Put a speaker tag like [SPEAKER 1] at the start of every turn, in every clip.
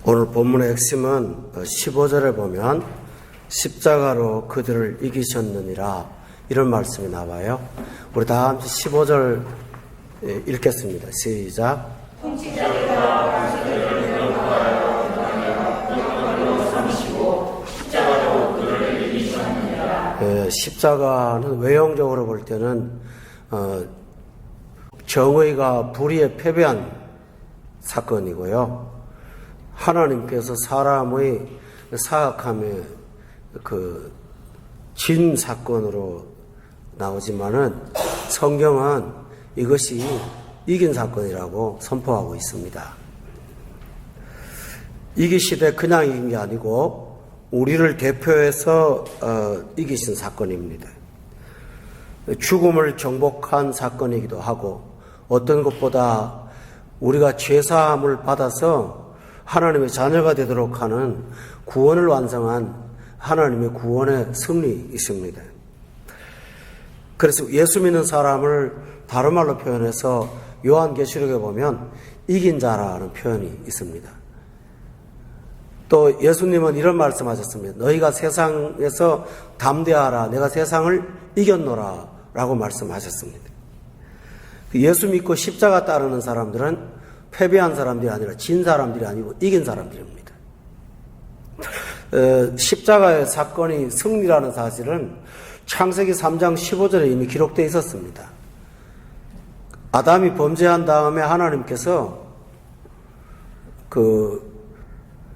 [SPEAKER 1] 오늘 본문의 핵심은 15절에 보면 십자가로 그들을 이기셨느니라 이런 말씀이 나와요. 우리 다 함께 15절 읽겠습니다. 시작. 십자가는 외형적으로 볼 때는 정의가 불의에 패배한 사건이고요. 하나님께서 사람의 사악함에 진 사건으로 나오지만은 성경은 이것이 이긴 사건이라고 선포하고 있습니다. 이기시되 그냥 이긴 게 아니고 우리를 대표해서 이기신 사건입니다. 죽음을 정복한 사건이기도 하고 어떤 것보다 우리가 죄사함을 받아서 하나님의 자녀가 되도록 하는 구원을 완성한 하나님의 구원의 승리 있습니다. 그래서 예수 믿는 사람을 다른 말로 표현해서 요한계시록에 보면 이긴 자라는 표현이 있습니다. 또 예수님은 이런 말씀하셨습니다. 너희가 세상에서 담대하라. 내가 세상을 이겼노라 라고 말씀하셨습니다. 예수 믿고 십자가 따르는 사람들은 패배한 사람들이 아니라 진 사람들이 아니고 이긴 사람들입니다. 십자가의 사건이 승리라는 사실은 창세기 3장 15절에 이미 기록되어 있었습니다. 아담이 범죄한 다음에 하나님께서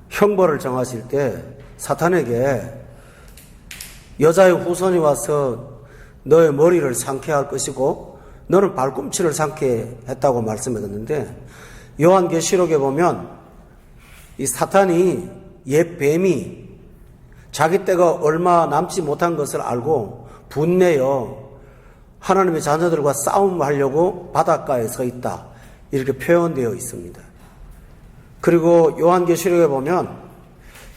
[SPEAKER 1] 형벌을 정하실 때 사탄에게 여자의 후손이 와서 너의 머리를 상케 할 것이고 너는 발꿈치를 상케 했다고 말씀했는데 요한계시록에 보면 이 사탄이 옛 뱀이 자기 때가 얼마 남지 못한 것을 알고 분내어 하나님의 자녀들과 싸움하려고 바닷가에 서 있다. 이렇게 표현되어 있습니다. 그리고 요한계시록에 보면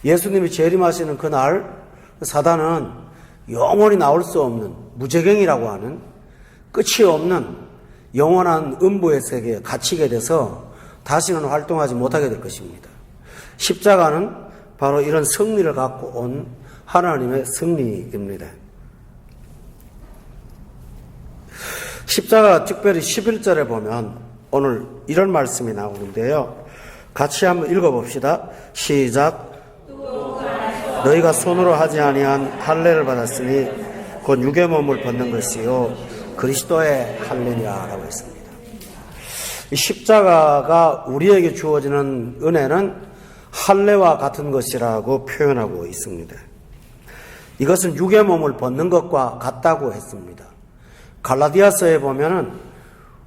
[SPEAKER 1] 예수님이 재림하시는 그날 사단은 영원히 나올 수 없는 무제경이라고 하는 끝이 없는 영원한 음부의 세계에 갇히게 돼서 다시는 활동하지 못하게 될 것입니다. 십자가는 바로 이런 승리를 갖고 온 하나님의 승리입니다. 십자가 특별히 11절에 보면 오늘 이런 말씀이 나오는데요. 같이 한번 읽어봅시다. 시작. 너희가 손으로 하지 아니한 할례를 받았으니 곧 육의 몸을 벗는 것이요 그리스도의 할례니라 라고 했습니다. 이 십자가가 우리에게 주어지는 은혜는 할례와 같은 것이라고 표현하고 있습니다. 이것은 육의 몸을 벗는 것과 같다고 했습니다. 갈라디아서에 보면은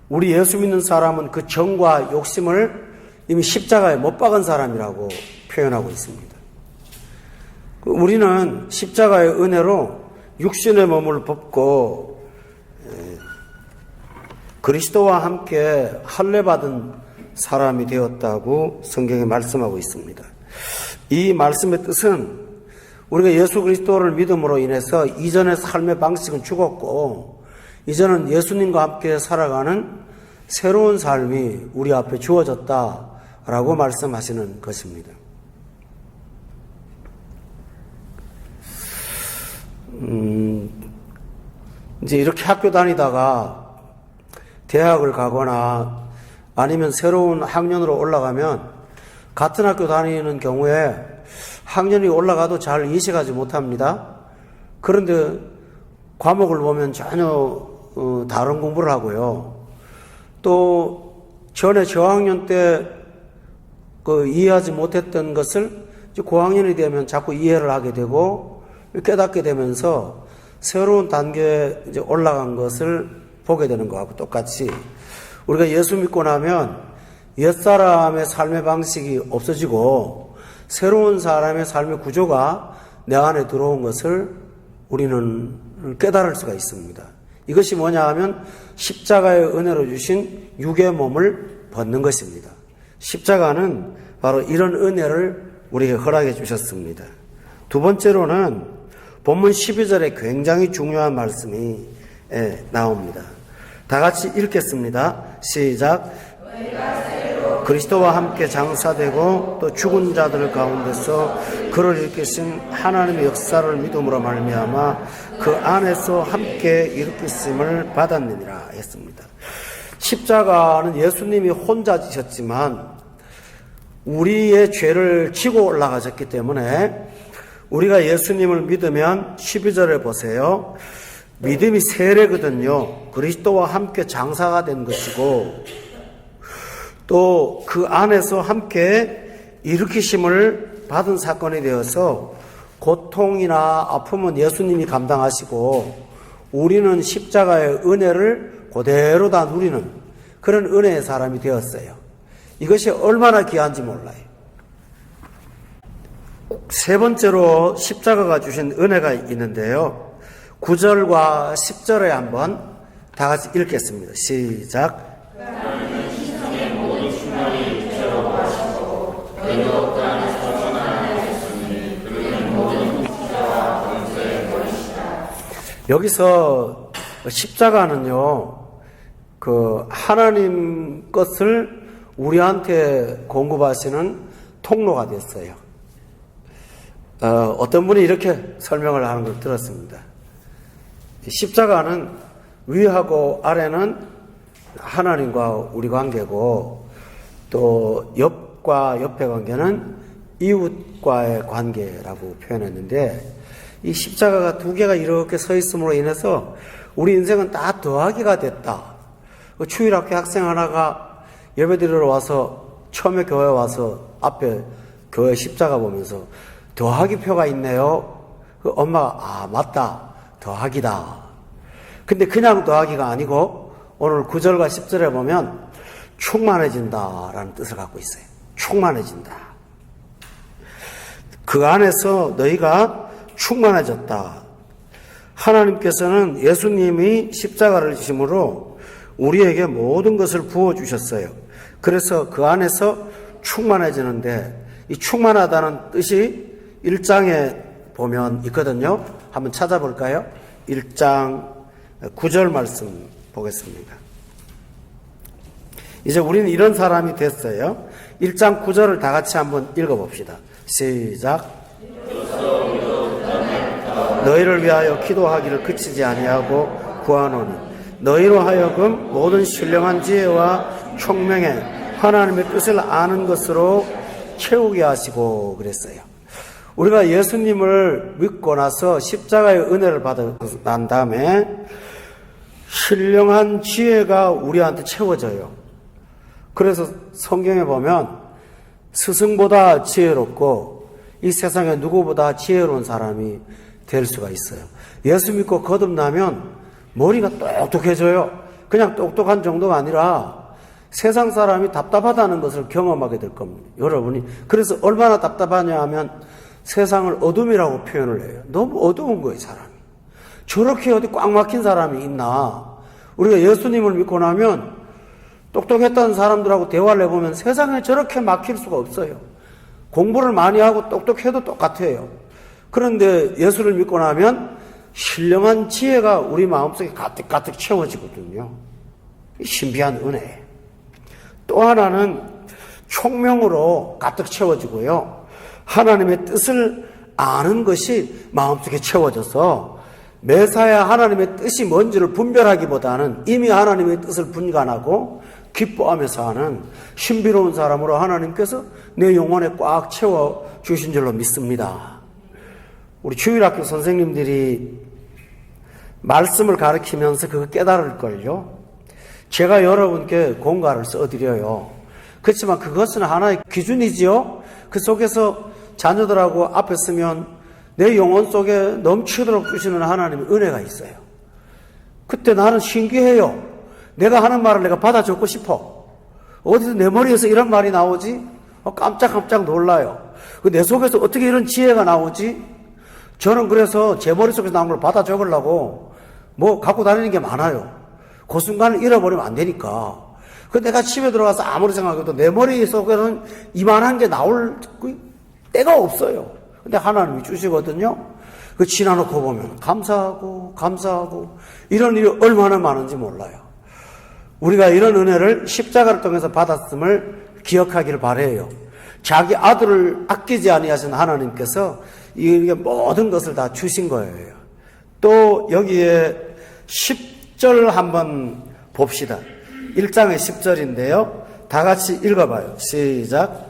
[SPEAKER 1] 우리 예수 믿는 사람은 그 정과 욕심을 이미 십자가에 못 박은 사람이라고 표현하고 있습니다. 우리는 십자가의 은혜로 육신의 몸을 벗고 그리스도와 함께 할례받은 사람이 되었다고 성경에 말씀하고 있습니다. 이 말씀의 뜻은 우리가 예수 그리스도를 믿음으로 인해서 이전의 삶의 방식은 죽었고 이제는 예수님과 함께 살아가는 새로운 삶이 우리 앞에 주어졌다라고 말씀하시는 것입니다. 이제 이렇게 학교 다니다가 대학을 가거나 아니면 새로운 학년으로 올라가면 같은 학교 다니는 경우에 학년이 올라가도 잘 인식하지 못합니다. 그런데 과목을 보면 전혀 다른 공부를 하고요. 또 전에 저학년 때 이해하지 못했던 것을 고학년이 되면 자꾸 이해를 하게 되고 깨닫게 되면서 새로운 단계에 이제 올라간 것을 보게 되는 것하고 똑같이 우리가 예수 믿고 나면 옛사람의 삶의 방식이 없어지고 새로운 사람의 삶의 구조가 내 안에 들어온 것을 우리는 깨달을 수가 있습니다. 이것이 뭐냐 하면 십자가의 은혜로 주신 육의 몸을 벗는 것입니다. 십자가는 바로 이런 은혜를 우리에게 허락해 주셨습니다. 두 번째로는 본문 12절에 굉장히 중요한 말씀이 나옵니다. 다 같이 읽겠습니다. 시작. 그리스도와 함께 장사되고 또 죽은 자들 가운데서 그를 일으키신 하나님의 역사를 믿음으로 말미암아 그 안에서 함께 일으키심을 받았느니라 했습니다. 십자가는 예수님이 혼자 지셨지만 우리의 죄를 지고 올라가셨기 때문에 우리가 예수님을 믿으면 12절에 보세요. 믿음이 세례거든요. 그리스도와 함께 장사가 된 것이고 또 그 안에서 함께 일으키심을 받은 사건이 되어서 고통이나 아픔은 예수님이 감당하시고 우리는 십자가의 은혜를 그대로 다 누리는 그런 은혜의 사람이 되었어요. 이것이 얼마나 귀한지 몰라요. 세 번째로 십자가가 주신 은혜가 있는데요. 9절과 10절에 한번 다 같이 읽겠습니다. 시작. 여기서 십자가는요, 하나님 것을 우리한테 공급하시는 통로가 됐어요. 어떤 분이 이렇게 설명을 하는 걸 들었습니다. 십자가는 위하고 아래는 하나님과 우리 관계고 또 옆과 옆의 관계는 이웃과의 관계라고 표현했는데 이 십자가가 두 개가 이렇게 서 있음으로 인해서 우리 인생은 다 더하기가 됐다. 주일학교 학생 하나가 예배드리러 와서 처음에 교회 와서 앞에 교회 십자가 보면서 더하기 표가 있네요. 엄마가 맞다. 더하기다. 근데 그냥 더하기가 아니고 오늘 9절과 10절에 보면 충만해진다라는 뜻을 갖고 있어요. 충만해진다. 그 안에서 너희가 충만해졌다. 하나님께서는 예수님이 십자가를 지심으로 우리에게 모든 것을 부어주셨어요. 그래서 그 안에서 충만해지는데 이 충만하다는 뜻이 1장에 보면 있거든요. 한번 찾아볼까요? 1장 9절 말씀 보겠습니다. 이제 우리는 이런 사람이 됐어요. 1장 9절을 다 같이 한번 읽어봅시다. 시작. 너희를 위하여 기도하기를 그치지 아니하고 구하노니 너희로 하여금 모든 신령한 지혜와 총명에 하나님의 뜻을 아는 것으로 채우게 하시고 그랬어요. 우리가 예수님을 믿고 나서 십자가의 은혜를 받은 난 다음에 신령한 지혜가 우리한테 채워져요. 그래서 성경에 보면 스승보다 지혜롭고 이 세상에 누구보다 지혜로운 사람이 될 수가 있어요. 예수 믿고 거듭나면 머리가 똑똑해져요. 그냥 똑똑한 정도가 아니라 세상 사람이 답답하다는 것을 경험하게 될 겁니다. 여러분이. 그래서 얼마나 답답하냐 하면 세상을 어둠이라고 표현을 해요. 너무 어두운 거예요, 사람이. 저렇게 어디 꽉 막힌 사람이 있나. 우리가 예수님을 믿고 나면 똑똑했던 사람들하고 대화를 해보면 세상에 저렇게 막힐 수가 없어요. 공부를 많이 하고 똑똑해도 똑같아요. 그런데 예수를 믿고 나면 신령한 지혜가 우리 마음속에 가득가득 채워지거든요. 신비한 은혜. 또 하나는 총명으로 가득 채워지고요. 하나님의 뜻을 아는 것이 마음속에 채워져서 매사야 하나님의 뜻이 뭔지를 분별하기보다는 이미 하나님의 뜻을 분간하고 기뻐하면서 하는 신비로운 사람으로 하나님께서 내 영혼에 꽉 채워주신 줄로 믿습니다. 우리 주일학교 선생님들이 말씀을 가르치면서 그거 깨달을걸요. 제가 여러분께 공과를 써드려요. 그렇지만 그것은 하나의 기준이지요. 그 속에서 자녀들하고 앞에 서면 내 영혼 속에 넘치도록 주시는 하나님의 은혜가 있어요. 그때 나는 신기해요. 내가 하는 말을 내가 받아 적고 싶어. 어디서 내 머리에서 이런 말이 나오지? 깜짝깜짝 놀라요. 내 속에서 어떻게 이런 지혜가 나오지? 저는 그래서 제 머릿속에서 나온 걸 받아 적으려고 뭐 갖고 다니는 게 많아요. 그 순간을 잃어버리면 안 되니까. 내가 집에 들어가서 아무리 생각해도 내 머릿속에는 이만한 게 나올 때가 없어요. 근데 하나님이 주시거든요. 그 지나놓고 보면 감사하고 이런 일이 얼마나 많은지 몰라요. 우리가 이런 은혜를 십자가를 통해서 받았음을 기억하기를 바라요. 자기 아들을 아끼지 아니하신 하나님께서 이게 모든 것을 다 주신 거예요. 또 여기에 10절 한번 봅시다. 1장의 10절인데요. 다 같이 읽어봐요. 시작.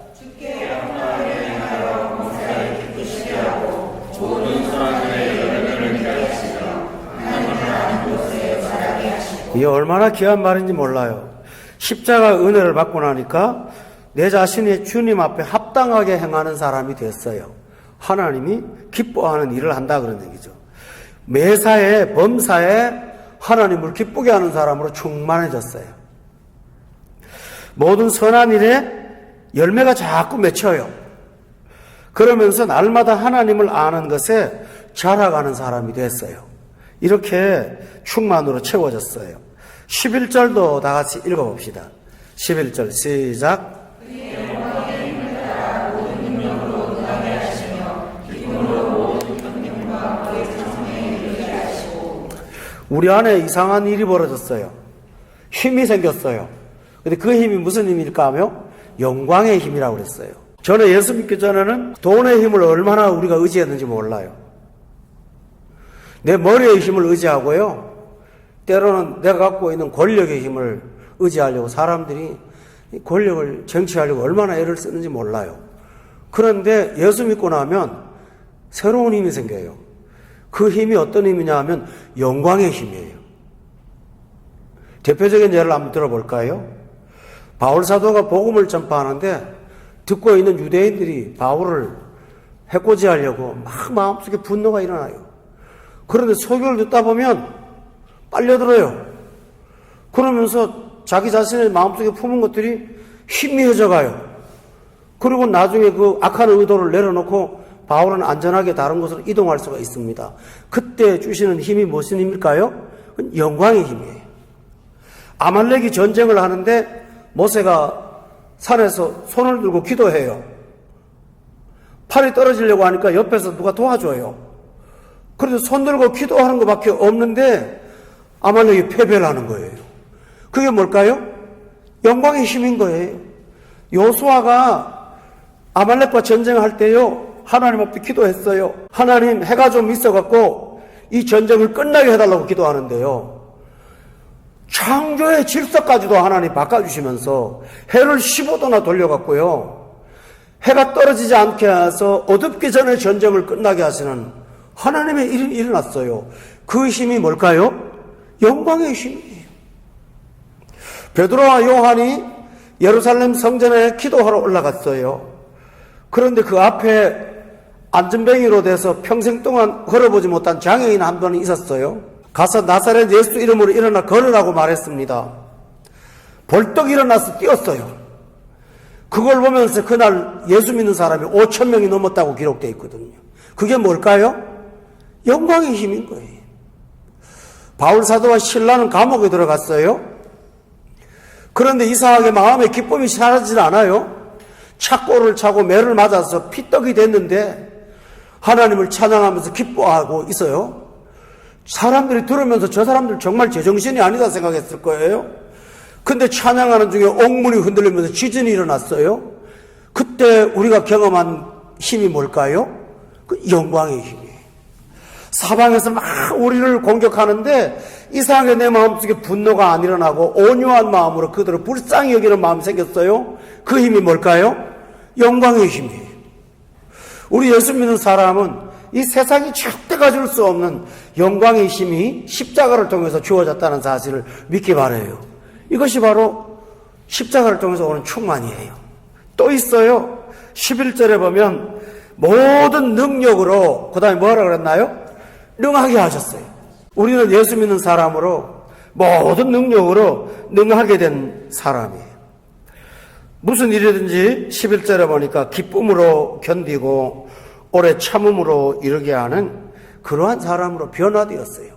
[SPEAKER 1] 이게 얼마나 귀한 말인지 몰라요. 십자가 은혜를 받고 나니까 내 자신이 주님 앞에 합당하게 행하는 사람이 됐어요. 하나님이 기뻐하는 일을 한다 그런 얘기죠. 매사에 범사에 하나님을 기쁘게 하는 사람으로 충만해졌어요. 모든 선한 일에 열매가 자꾸 맺혀요. 그러면서 날마다 하나님을 아는 것에 자라가는 사람이 됐어요. 이렇게 충만으로 채워졌어요. 11절도 다 같이 읽어봅시다. 11절 시작. 우리 안에 이상한 일이 벌어졌어요. 힘이 생겼어요. 근데 그 힘이 무슨 힘일까 하며 영광의 힘이라고 그랬어요. 저는 예수 믿기 전에는 돈의 힘을 얼마나 우리가 의지했는지 몰라요. 내 머리의 힘을 의지하고요. 때로는 내가 갖고 있는 권력의 힘을 의지하려고 사람들이 권력을 쟁취하려고 얼마나 애를 쓰는지 몰라요. 그런데 예수 믿고 나면 새로운 힘이 생겨요. 그 힘이 어떤 힘이냐 하면 영광의 힘이에요. 대표적인 예를 한번 들어볼까요? 바울 사도가 복음을 전파하는데 듣고 있는 유대인들이 바울을 해코지하려고 막 마음속에 분노가 일어나요. 그런데 설교를 듣다 보면 빨려들어요. 그러면서 자기 자신의 마음속에 품은 것들이 희미해져 가요. 그리고 나중에 그 악한 의도를 내려놓고 바울은 안전하게 다른 곳으로 이동할 수가 있습니다. 그때 주시는 힘이 무슨 힘일까요? 영광의 힘이에요. 아말렉이 전쟁을 하는데 모세가 산에서 손을 들고 기도해요. 팔이 떨어지려고 하니까 옆에서 누가 도와줘요. 그래도 손 들고 기도하는 것밖에 없는데 아말렉이 패배를 하는 거예요. 그게 뭘까요? 영광의 힘인 거예요. 요수아가 아말렉과 전쟁할 때요, 하나님 앞에 기도했어요. 하나님, 해가 좀 있어갖고 이 전쟁을 끝나게 해달라고 기도하는데요, 창조의 질서까지도 하나님 바꿔주시면서 해를 15도나 돌려갖고요, 해가 떨어지지 않게 해서 어둡기 전에 전쟁을 끝나게 하시는 하나님의 일이 일어났어요. 그 힘이 뭘까요? 영광의 힘이에요. 베드로와 요한이 예루살렘 성전에 기도하러 올라갔어요. 그런데 그 앞에 안전뱅이로 돼서 평생 동안 걸어보지 못한 장애인 한 분이 있었어요. 가서 나사렛 예수 이름으로 일어나 걸으라고 말했습니다. 벌떡 일어나서 뛰었어요. 그걸 보면서 그날 예수 믿는 사람이 5,000명이 넘었다고 기록되어 있거든요. 그게 뭘까요? 영광의 힘인 거예요. 바울 사도와 실라는 감옥에 들어갔어요. 그런데 이상하게 마음에 기쁨이 사라지질 않아요. 착고를 차고 매를 맞아서 피떡이 됐는데 하나님을 찬양하면서 기뻐하고 있어요. 사람들이 들으면서 저 사람들 정말 제정신이 아니다 생각했을 거예요. 근데 찬양하는 중에 옥문이 흔들리면서 지진이 일어났어요. 그때 우리가 경험한 힘이 뭘까요? 그 영광의 힘이에요. 사방에서 막 우리를 공격하는데 이상하게 내 마음속에 분노가 안 일어나고 온유한 마음으로 그들을 불쌍히 여기는 마음이 생겼어요. 그 힘이 뭘까요? 영광의 힘이에요. 우리 예수 믿는 사람은 이 세상이 절대 가질 수 없는 영광의 힘이 십자가를 통해서 주어졌다는 사실을 믿기 바라요. 이것이 바로 십자가를 통해서 오는 충만이에요. 또 있어요. 11절에 보면 모든 능력으로, 그 다음에 뭐라 그랬나요? 능하게 하셨어요. 우리는 예수 믿는 사람으로 모든 능력으로 능하게 된 사람이에요. 무슨 일이든지 11절에 보니까 기쁨으로 견디고 오래 참음으로 이르게 하는 그러한 사람으로 변화되었어요.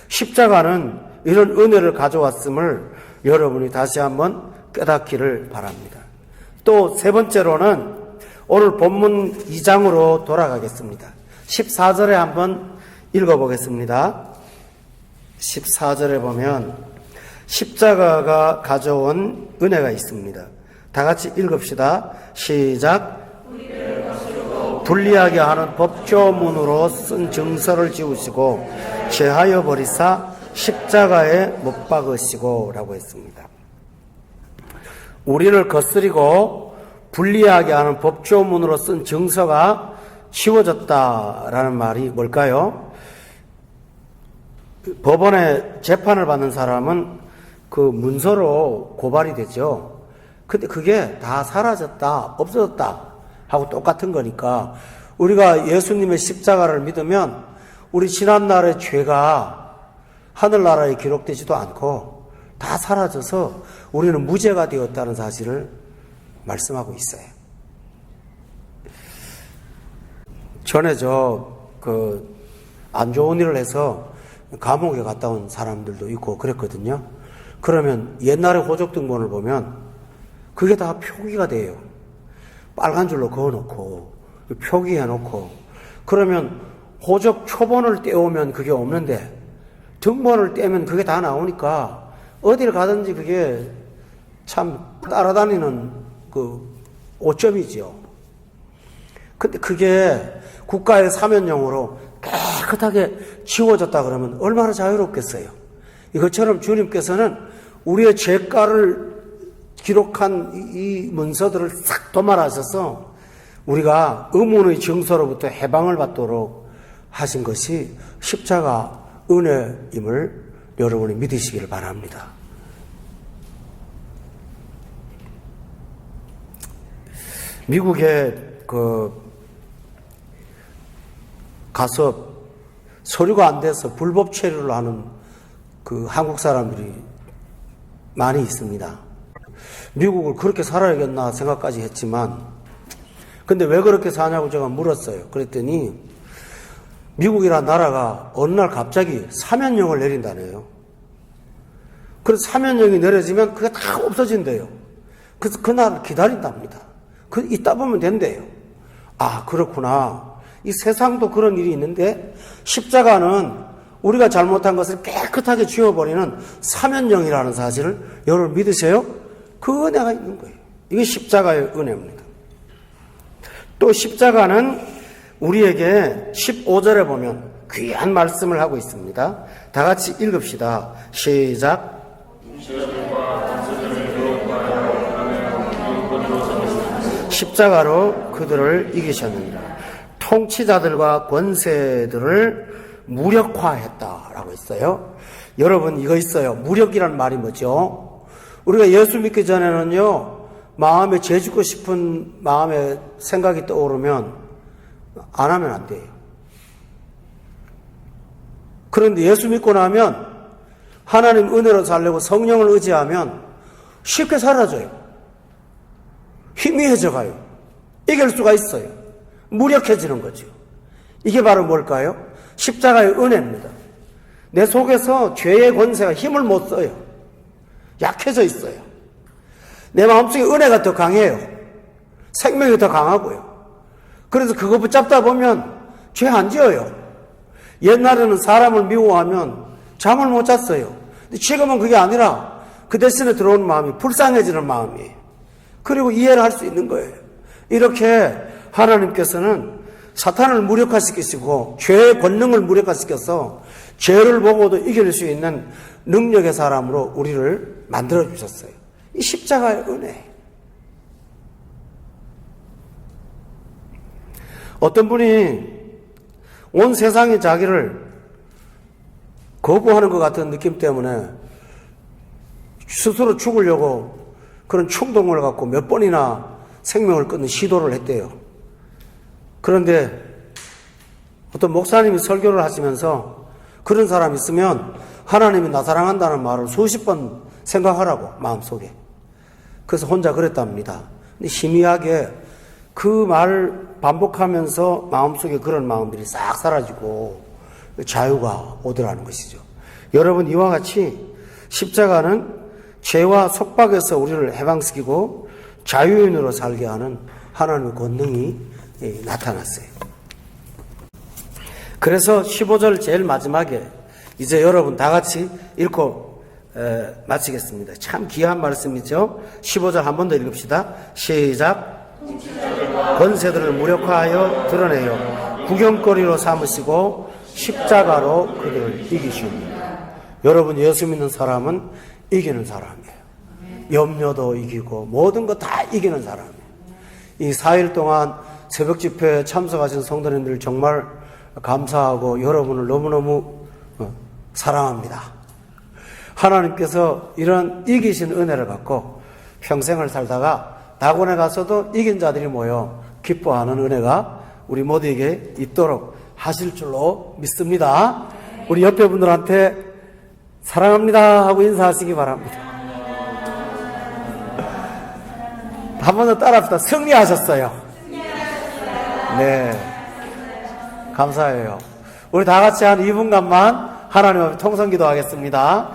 [SPEAKER 1] 십자가는 이런 은혜를 가져왔음을 여러분이 다시 한번 깨닫기를 바랍니다. 또 세 번째로는 오늘 본문 2장으로 돌아가겠습니다. 14절에 한번 읽어보겠습니다. 14절에 보면 십자가가 가져온 은혜가 있습니다. 다 같이 읽읍시다. 시작. 불리하게 하는 법조문으로 쓴 증서를 지우시고 제하여 버리사 십자가에 못 박으시고 라고 했습니다. 우리를 거스리고 불리하게 하는 법조문으로 쓴 증서가 지워졌다라는 말이 뭘까요? 법원에 재판을 받는 사람은 그 문서로 고발이 되죠. 근데 그게 다 사라졌다, 없어졌다 하고 똑같은 거니까 우리가 예수님의 십자가를 믿으면 우리 지난날의 죄가 하늘나라에 기록되지도 않고 다 사라져서 우리는 무죄가 되었다는 사실을 말씀하고 있어요. 전에 안 좋은 일을 해서 감옥에 갔다 온 사람들도 있고 그랬거든요. 그러면 옛날의 호적등본을 보면 그게 다 표기가 돼요. 빨간 줄로 그어놓고 표기해놓고 그러면 호적 초본을 떼오면 그게 없는데 등본을 떼면 그게 다 나오니까 어디를 가든지 그게 참 따라다니는 그 오점이지요. 근데 그게 국가의 사면용으로 깨끗하게 지워졌다 그러면 얼마나 자유롭겠어요. 이것처럼 주님께서는 우리의 죄가를 기록한 이 문서들을 싹 도말하셔서 우리가 의문의 증서로부터 해방을 받도록 하신 것이 십자가 은혜임을 여러분이 믿으시기를 바랍니다. 미국에 가서 서류가 안 돼서 불법 체류를 하는 그 한국 사람들이 많이 있습니다. 미국을 그렇게 살아야겠나 생각까지 했지만 근데 왜 그렇게 사냐고 제가 물었어요. 그랬더니 미국이라는 나라가 어느 날 갑자기 사면령을 내린다네요. 그래서 사면령이 내려지면 그게 다 없어진대요. 그래서 그날을 기다린답니다. 있다 보면 된대요. 아, 그렇구나. 이 세상도 그런 일이 있는데 십자가는 우리가 잘못한 것을 깨끗하게 지워버리는 사면령이라는 사실을 여러분 믿으세요? 그 은혜가 있는 거예요. 이게 십자가의 은혜입니다. 또 십자가는 우리에게 15절에 보면 귀한 말씀을 하고 있습니다. 다 같이 읽읍시다. 시작. 십자가로 그들을 이기셨느니라. 통치자들과 권세들을 무력화했다라고 했어요. 여러분 이거 있어요. 무력이라는 말이 뭐죠? 우리가 예수 믿기 전에는요, 마음에 죄짓고 싶은 마음의 생각이 떠오르면 안 하면 안 돼요. 그런데 예수 믿고 나면 하나님 은혜로 살려고 성령을 의지하면 쉽게 사라져요. 희미해져 가요. 이길 수가 있어요. 무력해지는 거죠. 이게 바로 뭘까요? 십자가의 은혜입니다. 내 속에서 죄의 권세가 힘을 못 써요. 약해져 있어요. 내 마음속에 은혜가 더 강해요. 생명이 더 강하고요. 그래서 그거 붙잡다 보면 죄 안 지어요. 옛날에는 사람을 미워하면 잠을 못 잤어요. 근데 지금은 그게 아니라 그 대신에 들어오는 마음이 불쌍해지는 마음이에요. 그리고 이해를 할 수 있는 거예요. 이렇게 하나님께서는 사탄을 무력화시키시고 죄의 권능을 무력화시켜서 죄를 보고도 이길 수 있는 능력의 사람으로 우리를 만들어 주셨어요. 이 십자가의 은혜. 어떤 분이 온 세상이 자기를 거부하는 것 같은 느낌 때문에 스스로 죽으려고 그런 충동을 갖고 몇 번이나 생명을 끊는 시도를 했대요. 그런데 어떤 목사님이 설교를 하시면서 그런 사람이 있으면 하나님이 나 사랑한다는 말을 수십 번 생각하라고 마음속에. 그래서 혼자 그랬답니다. 근데 희미하게 그 말을 반복하면서 마음속에 그런 마음들이 싹 사라지고 자유가 오더라는 것이죠. 여러분 이와 같이 십자가는 죄와 속박에서 우리를 해방시키고 자유인으로 살게 하는 하나님의 권능이 나타났어요. 그래서 15절 제일 마지막에 이제 여러분 다 같이 읽고 마치겠습니다. 참 귀한 말씀이죠. 15절 한 번 더 읽읍시다. 시작. 권세들을 무력화하여 드러내요. 구경거리로 삼으시고 십자가로 그들을 이기십니다. 여러분, 예수 믿는 사람은 이기는 사람이에요. 염려도 이기고 모든 거 다 이기는 사람이에요. 이 4일 동안 새벽 집회에 참석하신 성도님들 정말 감사하고 여러분을 너무너무 사랑합니다. 하나님께서 이런 이기신 은혜를 갖고 평생을 살다가 낙원에 가서도 이긴 자들이 모여 기뻐하는 은혜가 우리 모두에게 있도록 하실 줄로 믿습니다. 우리 옆에 분들한테 사랑합니다 하고 인사하시기 바랍니다. 한 번 더 따라합시다. 승리하셨어요. 네, 감사해요. 우리 다 같이 한 2분간만 하나님 앞에 통성기도 하겠습니다.